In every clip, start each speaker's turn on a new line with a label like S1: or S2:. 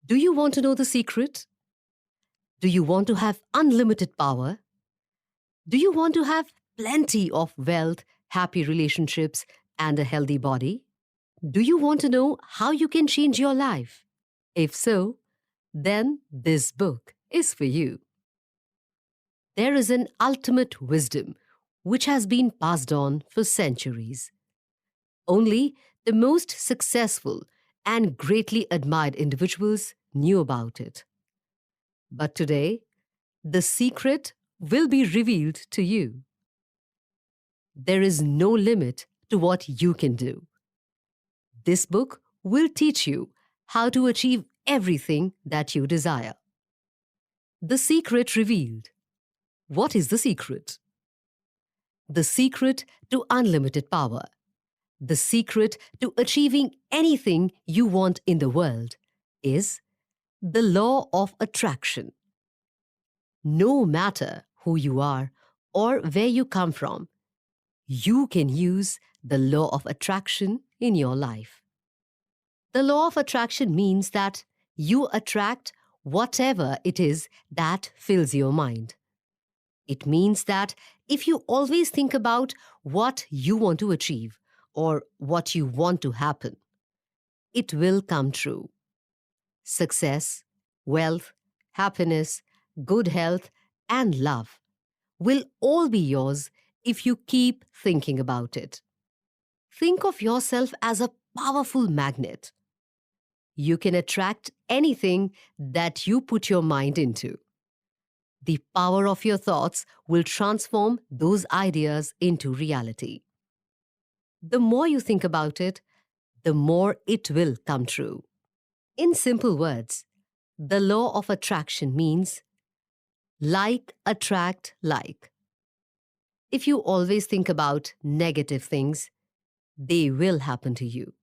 S1: Do you want to know the secret? Do you want to have unlimited power? Do you want to have plenty of wealth, happy relationships, and a healthy body? Do you want to know how you can change your life? If so, then this book is for you. There is an ultimate wisdom which has been passed on for centuries. Only the most successful and greatly admired individuals knew about it. But today, the secret will be revealed to you. There is no limit to what you can do. This book will teach you how to achieve everything that you desire. The secret revealed. What is the secret? The secret to unlimited power. The secret to achieving anything you want in the world is the law of attraction. No matter who you are or where you come from, you can use the law of attraction in your life. The law of attraction means that you attract whatever it is that fills your mind. It means that if you always think about what you want to achieve or what you want to happen, it will come true. Success, wealth, happiness, good health, and love will all be yours if you keep thinking about it. Think of yourself as a powerful magnet. You can attract anything that you put your mind into. The power of your thoughts will transform those ideas into reality. The more you think about it, the more it will come true. In simple words, the law of attraction means like attract like. If you always think about negative things, they will happen to you.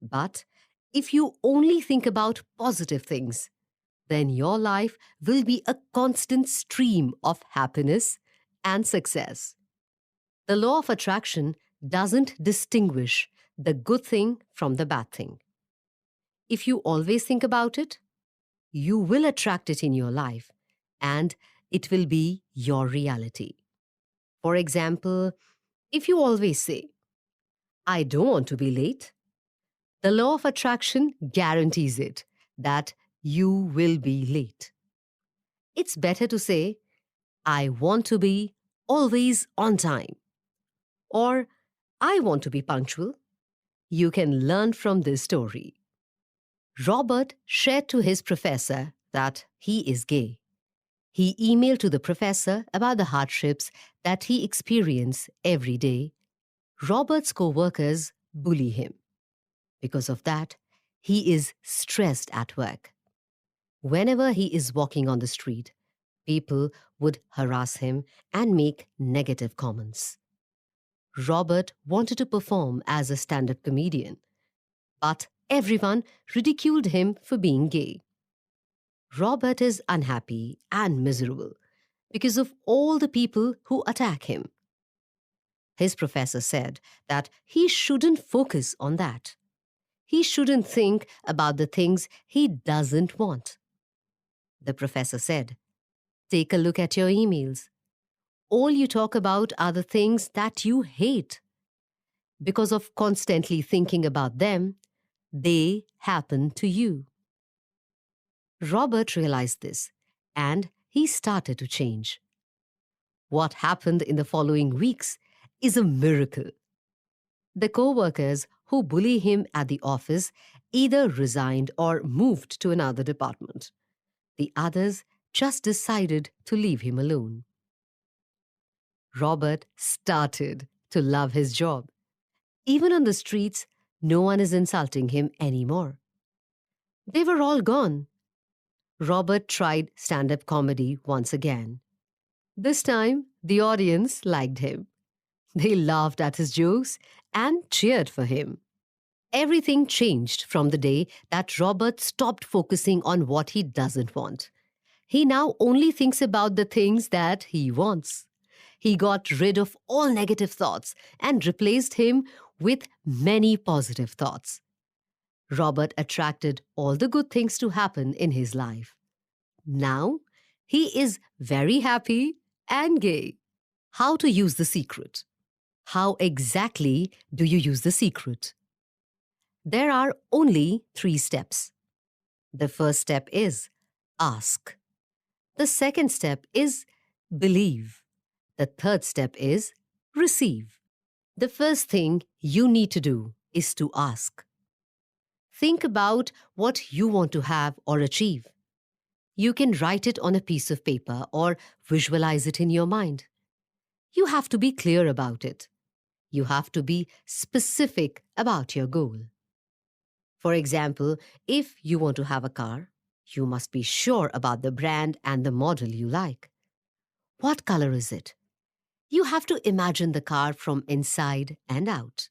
S1: But if you only think about positive things, then your life will be a constant stream of happiness and success. The law of attraction doesn't distinguish the good thing from the bad thing. If you always think about it, you will attract it in your life and it will be your reality. For example, if you always say, I don't want to be late, the law of attraction guarantees it that you will be late. It's better to say, I want to be always on time, or I want to be punctual. You can learn from this story. Robert shared to his professor that he is gay. He emailed to the professor about the hardships that he experienced every day. Robert's co-workers bully him. Because of that, he is stressed at work. Whenever he is walking on the street, people would harass him and make negative comments. Robert wanted to perform as a stand-up comedian, but everyone ridiculed him for being gay. Robert is unhappy and miserable because of all the people who attack him. His professor said that he shouldn't focus on that. He shouldn't think about the things he doesn't want. The professor said, take a look at your emails. All you talk about are the things that you hate. Because of constantly thinking about them, they happen to you. Robert realized this, and he started to change. What happened in the following weeks is a miracle. The co-workers who bully him at the office either resigned or moved to another department. The others just decided to leave him alone. Robert started to love his job. Even on the streets, no one is insulting him anymore. They were all gone. Robert tried stand-up comedy once again. This time, the audience liked him. They laughed at his jokes and cheered for him. Everything changed from the day that Robert stopped focusing on what he doesn't want. He now only thinks about the things that he wants. He got rid of all negative thoughts and replaced him with many positive thoughts. Robert attracted all the good things to happen in his life. Now, he is very happy and gay. How to use the secret? How exactly do you use the secret? There are only 3 steps. The first step is ask. The second step is believe. The third step is receive. The first thing you need to do is to ask. Think about what you want to have or achieve. You can write it on a piece of paper or visualize it in your mind. You have to be clear about it. You have to be specific about your goal. For example, if you want to have a car, you must be sure about the brand and the model you like. What color is it? You have to imagine the car from inside and out.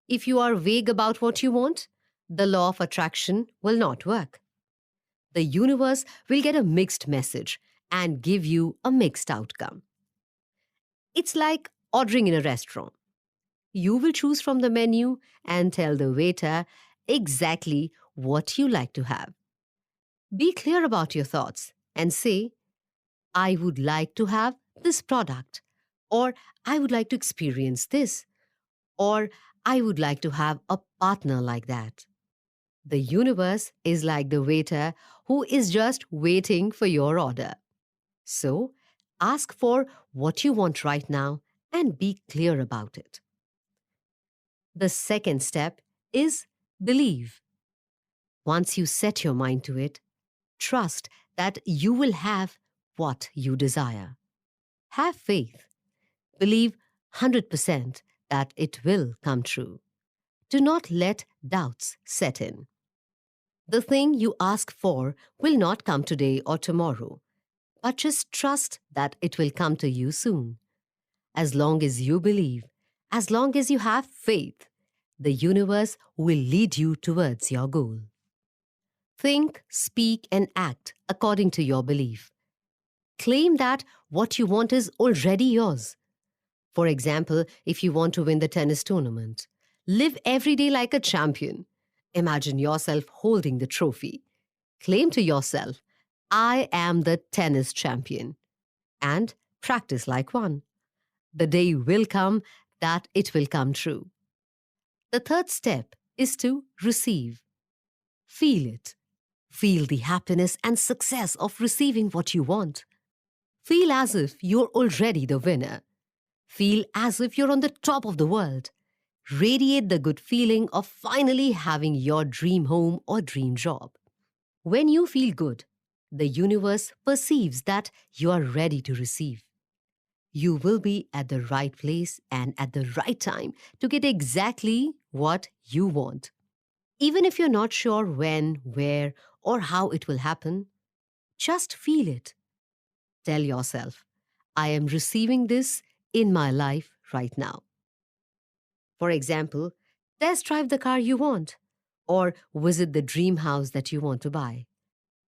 S1: If you are vague about what you want, the law of attraction will not work. The universe will get a mixed message and give you a mixed outcome. It's like ordering in a restaurant. You will choose from the menu and tell the waiter exactly what you like to have. Be clear about your thoughts and say, I would like to have this product, or I would like to experience this, or I would like to have a partner like that. The universe is like the waiter who is just waiting for your order. So, ask for what you want right now and be clear about it. The second step is believe. Once you set your mind to it, trust that you will have what you desire. Have faith. Believe 100% that it will come true. Do not let doubts set in. The thing you ask for will not come today or tomorrow, but just trust that it will come to you soon. As long as you believe, as long as you have faith, the universe will lead you towards your goal. Think, speak, and act according to your belief. Claim that what you want is already yours. For example, if you want to win the tennis tournament, live every day like a champion. Imagine yourself holding the trophy. Claim to yourself, I am the tennis champion. And practice like one. The day will come that it will come true. The third step is to receive. Feel it. Feel the happiness and success of receiving what you want. Feel as if you're already the winner. Feel as if you're on the top of the world. Radiate the good feeling of finally having your dream home or dream job. When you feel good, the universe perceives that you are ready to receive. You will be at the right place and at the right time to get exactly what you want. Even if you're not sure when, where, or how it will happen, just feel it. Tell yourself, I am receiving this in my life right now. For example, test drive the car you want, or visit the dream house that you want to buy.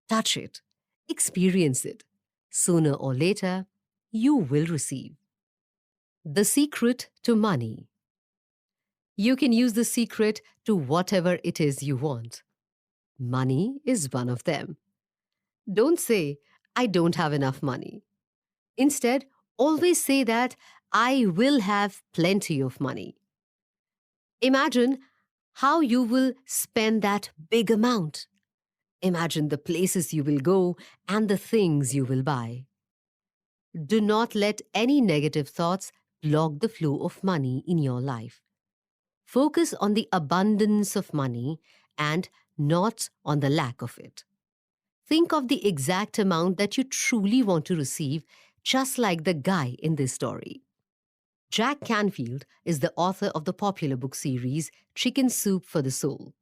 S1: Touch it, experience it. Sooner or later, you will receive. The secret to money. You can use the secret to whatever it is you want. Money is one of them. Don't say, I don't have enough money. Instead, always say that I will have plenty of money. Imagine how you will spend that big amount. Imagine the places you will go and the things you will buy. Do not let any negative thoughts block the flow of money in your life. Focus on the abundance of money and not on the lack of it. Think of the exact amount that you truly want to receive, just like the guy in this story. Jack Canfield is the author of the popular book series Chicken Soup for the Soul.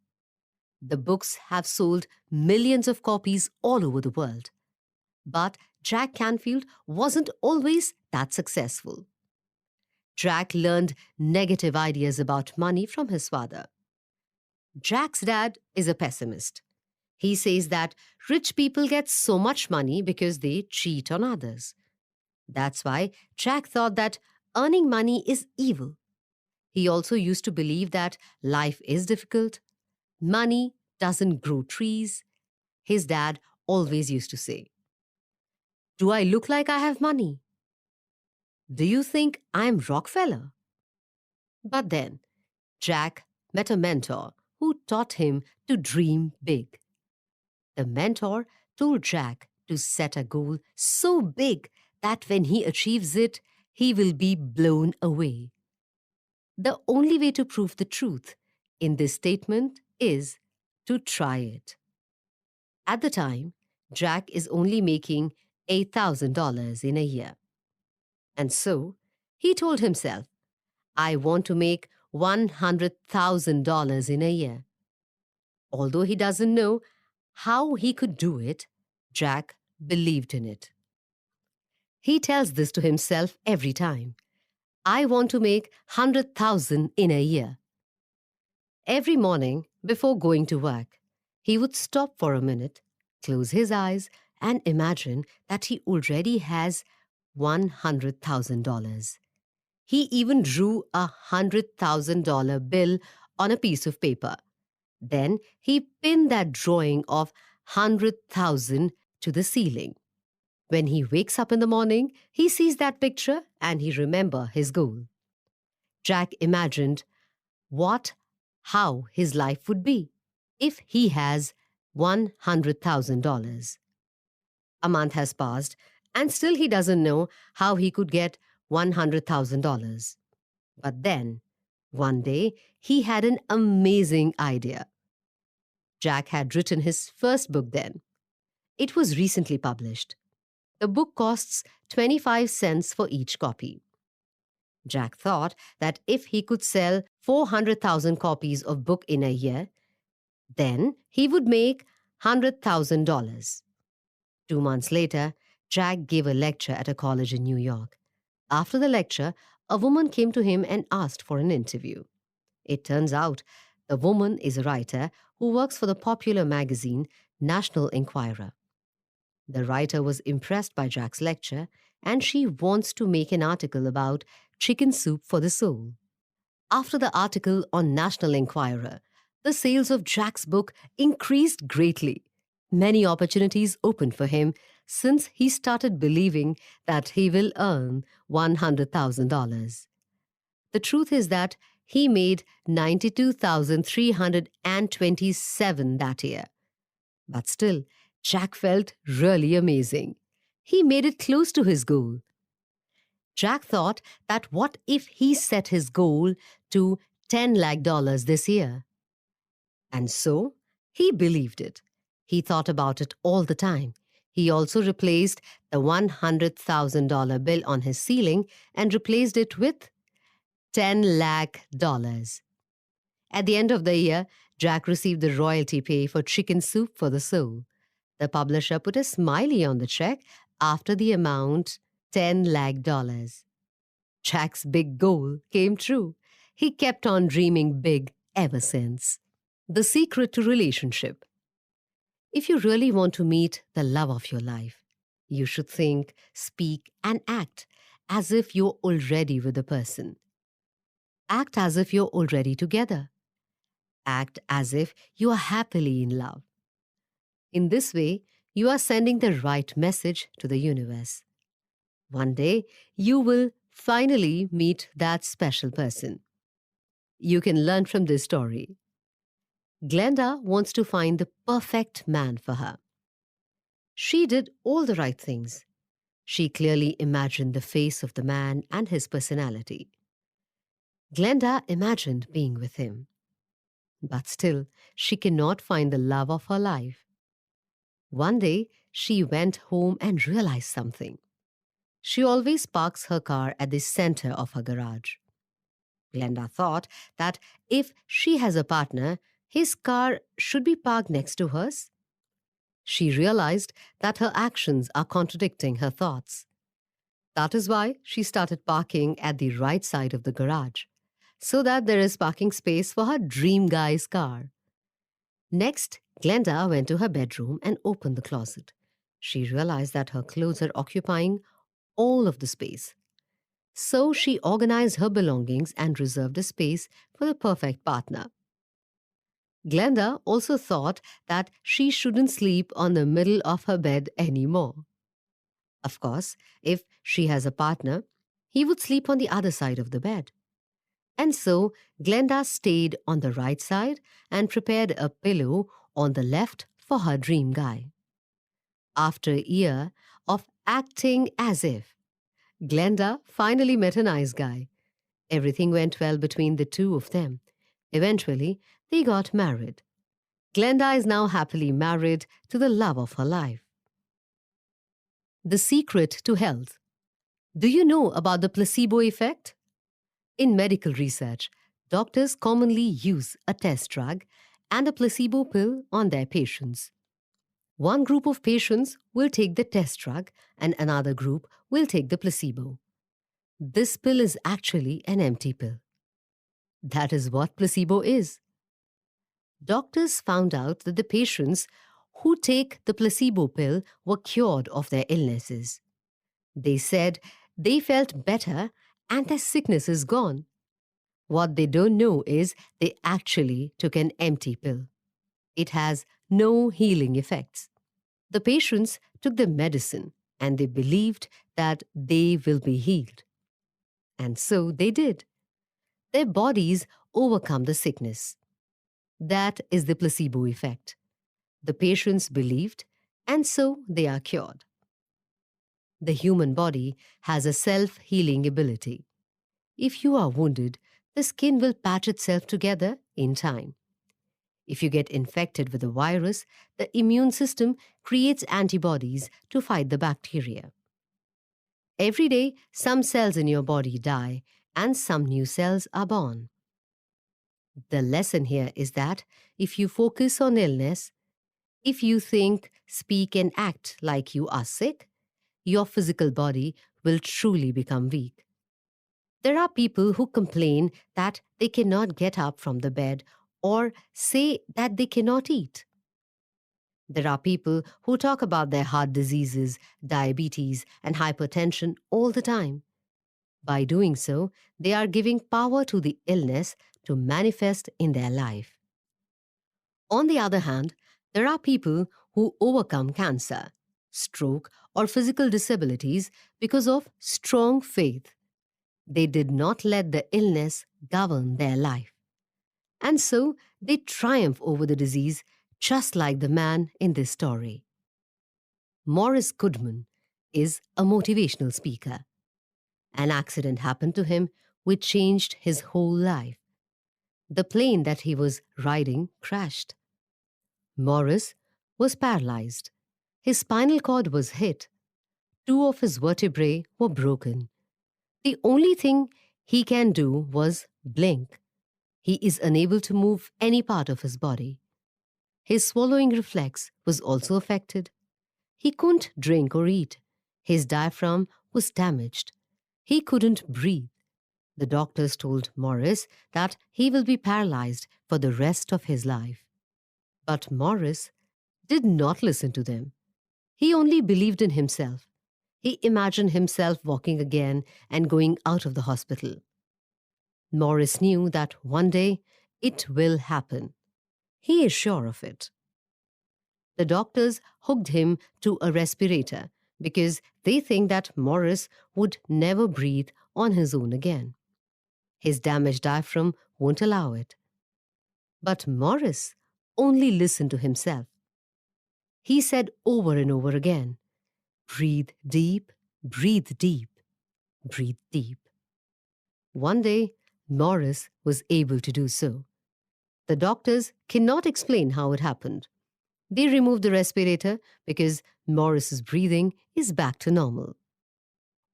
S1: The books have sold millions of copies all over the world. But Jack Canfield wasn't always that successful. Jack learned negative ideas about money from his father. Jack's dad is a pessimist. He says that rich people get so much money because they cheat on others. That's why Jack thought that earning money is evil. He also used to believe that life is difficult. Money doesn't grow trees, his dad always used to say. Do I look like I have money? Do you think I'm Rockefeller? But then Jack met a mentor who taught him to dream big. The mentor told Jack to set a goal so big that when he achieves it, he will be blown away. The only way to prove the truth in this statement is to try it. At the time, Jack is only making $8,000 in a year. And so, he told himself, I want to make $100,000 in a year. Although he doesn't know how he could do it, Jack believed in it. He tells this to himself every time. I want to make 100,000 in a year. Every morning before going to work, he would stop for a minute, close his eyes, and imagine that he already has $100,000. He even drew a $100,000 bill on a piece of paper. Then he pinned that drawing of 100,000 to the ceiling. When he wakes up in the morning, he sees that picture and he remembers his goal. Jack imagined how his life would be if he has $100,000. A month has passed and still he doesn't know how he could get $100,000. But then, one day, he had an amazing idea. Jack had written his first book then. It was recently published. The book costs 25 cents for each copy. Jack thought that if he could sell 400,000 copies of book in a year, then he would make $100,000. 2 months later, Jack gave a lecture at a college in New York. After the lecture, a woman came to him and asked for an interview. It turns out the woman is a writer who works for the popular magazine National Enquirer. The writer was impressed by Jack's lecture and she wants to make an article about chicken soup for the soul. After the article on National Enquirer, the sales of Jack's book increased greatly. Many opportunities opened for him since he started believing that he will earn $100,000. The truth is that he made $92,327 that year. But still, Jack felt really amazing. He made it close to his goal. Jack thought that what if he set his goal to $10 lakh this year? And so, he believed it. He thought about it all the time. He also replaced the $100,000 bill on his ceiling and replaced it with $10 lakh. At the end of the year, Jack received the royalty pay for Chicken Soup for the Soul. The publisher put a smiley on the check after the amount $10 lakh. Jack's big goal came true. He kept on dreaming big ever since. The secret to relationship. If you really want to meet the love of your life, you should think, speak, and act as if you're already with the person. Act as if you're already together. Act as if you are happily in love. In this way, you are sending the right message to the universe. One day, you will finally meet that special person. You can learn from this story. Glenda wants to find the perfect man for her. She did all the right things. She clearly imagined the face of the man and his personality. Glenda imagined being with him. But still, she cannot find the love of her life. One day, she went home and realized something. She always parks her car at the center of her garage. Glenda thought that if she has a partner, his car should be parked next to hers. She realized that her actions are contradicting her thoughts. That is why she started parking at the right side of the garage, so that there is parking space for her dream guy's car. Next, Glenda went to her bedroom and opened the closet. She realized that her clothes are occupying all of the space. So she organized her belongings and reserved a space for the perfect partner. Glenda also thought that she shouldn't sleep on the middle of her bed anymore. Of course, if she has a partner, he would sleep on the other side of the bed. And so Glenda stayed on the right side and prepared a pillow on the left for her dream guy. After a year of acting as if, Glenda finally met a nice guy. Everything went well between the two of them. Eventually, they got married. Glenda is now happily married to the love of her life. The secret to health. Do you know about the placebo effect? In medical research, doctors commonly use a test drug and a placebo pill on their patients. One group of patients will take the test drug and another group will take the placebo. This pill is actually an empty pill. That is what placebo is. Doctors found out that the patients who take the placebo pill were cured of their illnesses. They said they felt better and their sickness is gone. What they don't know is they actually took an empty pill. It has no healing effects. The patients took the medicine and they believed that they will be healed. And so they did. Their bodies overcome the sickness. That is the placebo effect. The patients believed, and so they are cured. The human body has a self-healing ability. If you are wounded, the skin will patch itself together in time. If you get infected with a virus, the immune system creates antibodies to fight the bacteria. Every day, some cells in your body die and some new cells are born. The lesson here is that if you focus on illness, if you think, speak, and act like you are sick, your physical body will truly become weak. There are people who complain that they cannot get up from the bed or say that they cannot eat. There are people who talk about their heart diseases, diabetes, and hypertension all the time. By doing so, they are giving power to the illness to manifest in their life. On the other hand, there are people who overcome cancer, stroke, or physical disabilities because of strong faith. They did not let the illness govern their life. And so they triumph over the disease, just like the man in this story. Morris Goodman is a motivational speaker. An accident happened to him which changed his whole life. The plane that he was riding crashed. Morris was paralyzed. His spinal cord was hit. 2 of his vertebrae were broken. The only thing he can do was blink. He is unable to move any part of his body. His swallowing reflex was also affected. He couldn't drink or eat. His diaphragm was damaged. He couldn't breathe. The doctors told Morris that he will be paralyzed for the rest of his life. But Morris did not listen to them. He only believed in himself. He imagined himself walking again and going out of the hospital. Morris knew that one day it will happen. He is sure of it. The doctors hooked him to a respirator because they think that Morris would never breathe on his own again. His damaged diaphragm won't allow it. But Morris only listened to himself. He said over and over again, "Breathe deep, breathe deep, breathe deep." One day, Morris was able to do so. The doctors cannot explain how it happened. They removed the respirator because Morris's breathing is back to normal.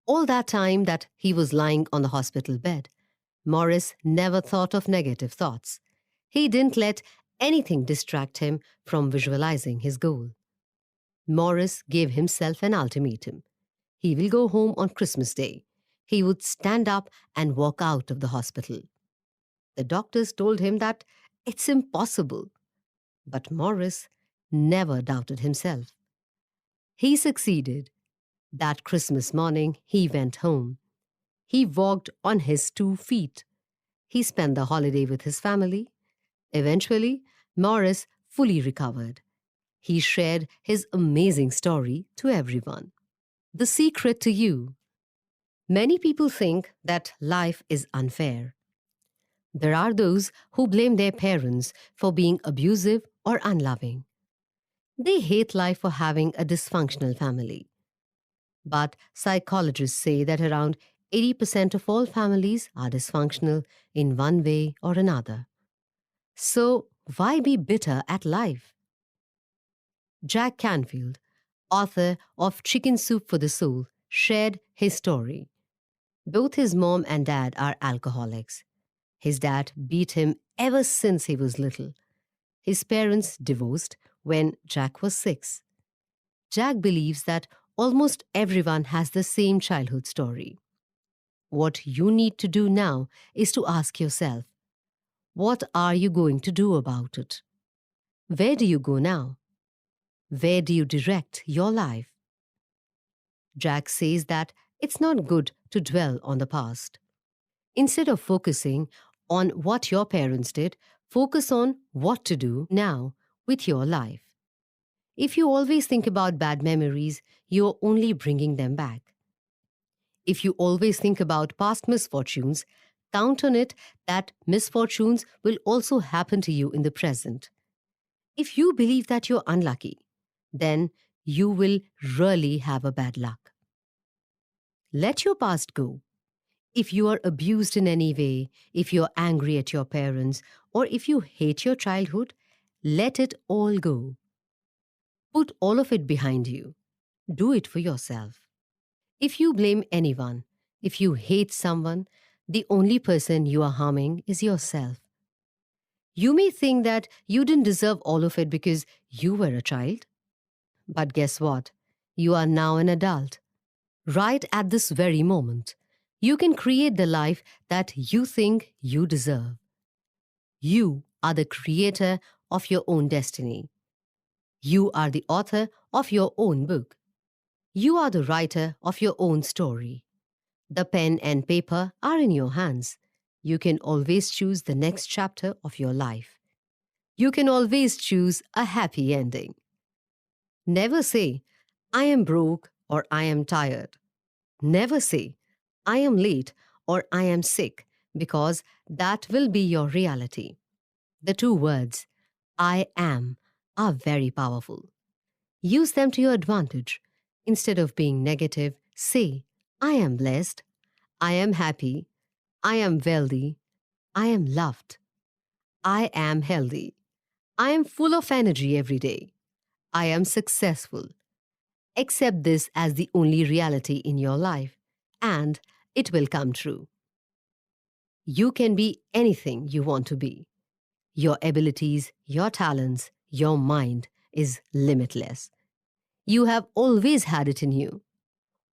S1: All that time that he was lying on the hospital bed, Morris never thought of negative thoughts. He didn't let anything distract him from visualizing his goal. Morris gave himself an ultimatum. He will go home on Christmas Day. He would stand up and walk out of the hospital. The doctors told him that it's impossible. But Morris never doubted himself. He succeeded. That Christmas morning, he went home. He walked on his 2 feet. He spent the holiday with his family. Eventually, Morris fully recovered. He shared his amazing story to everyone. The secret to you. Many people think that life is unfair. There are those who blame their parents for being abusive or unloving. They hate life for having a dysfunctional family. But psychologists say that around 80% of all families are dysfunctional in one way or another. So, why be bitter at life? Jack Canfield, author of Chicken Soup for the Soul, shared his story. Both his mom and dad are alcoholics. His dad beat him ever since he was little. His parents divorced when Jack was 6. Jack believes that almost everyone has the same childhood story. What you need to do now is to ask yourself, what are you going to do about it? Where do you go now? Where do you direct your life? Jack says that it's not good to dwell on the past. Instead of focusing on what your parents did, focus on what to do now with your life. If you always think about bad memories, you're only bringing them back. If you always think about past misfortunes, count on it that misfortunes will also happen to you in the present. If you believe that you're unlucky, then you will really have a bad luck. Let your past go. If you are abused in any way, if you're angry at your parents, or if you hate your childhood, let it all go. Put all of it behind you. Do it for yourself. If you blame anyone, if you hate someone, the only person you are harming is yourself. You may think that you didn't deserve all of it because you were a child. But guess what? You are now an adult. Right at this very moment, you can create the life that you think you deserve. You are the creator of your own destiny. You are the author of your own book. You are the writer of your own story. The pen and paper are in your hands. You can always choose the next chapter of your life. You can always choose a happy ending. Never say, I am broke or I am tired. Never say, I am late or I am sick, because that will be your reality. The two words, I am, are very powerful. Use them to your advantage. Instead of being negative, say, I am blessed, I am happy, I am wealthy, I am loved, I am healthy, I am full of energy every day, I am successful. Accept this as the only reality in your life, and it will come true. You can be anything you want to be. Your abilities, your talents, your mind is limitless. You have always had it in you.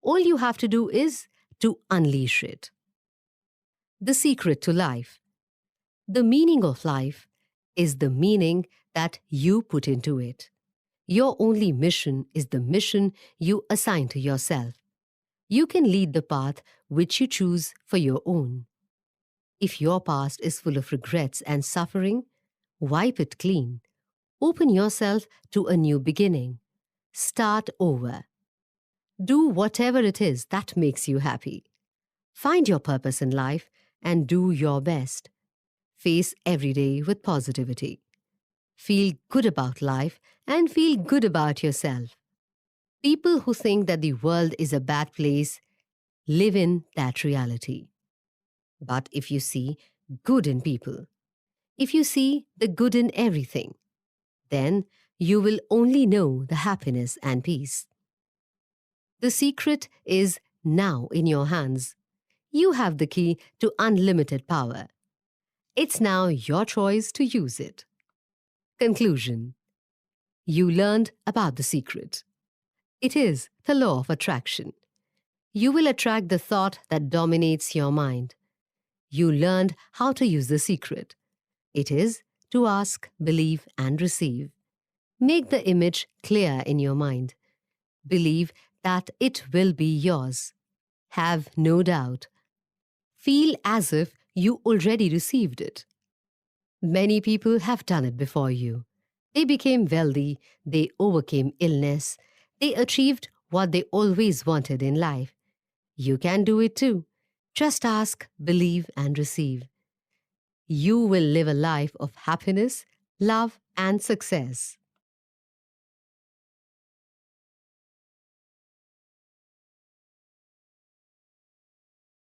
S1: All you have to do is to unleash it. The secret to life. The meaning of life is the meaning that you put into it. Your only mission is the mission you assign to yourself. You can lead the path which you choose for your own. If your past is full of regrets and suffering, wipe it clean. Open yourself to a new beginning. Start over. Do whatever it is that makes you happy. Find your purpose in life and do your best. Face every day with positivity. Feel good about life and feel good about yourself. People who think that the world is a bad place live in that reality. But if you see good in people, if you see the good in everything, then you will only know the happiness and peace. The secret is now in your hands. You have the key to unlimited power. It's now your choice to use it. Conclusion. You learned about the secret. It is the law of attraction. You will attract the thought that dominates your mind. You learned how to use the secret. It is to ask, believe, and receive. Make the image clear in your mind. Believe that it will be yours. Have no doubt. Feel as if you already received it. Many people have done it before you. They became wealthy, they overcame illness, they achieved what they always wanted in life. You can do it too. Just ask, believe, and receive. You will live a life of happiness, love, and success.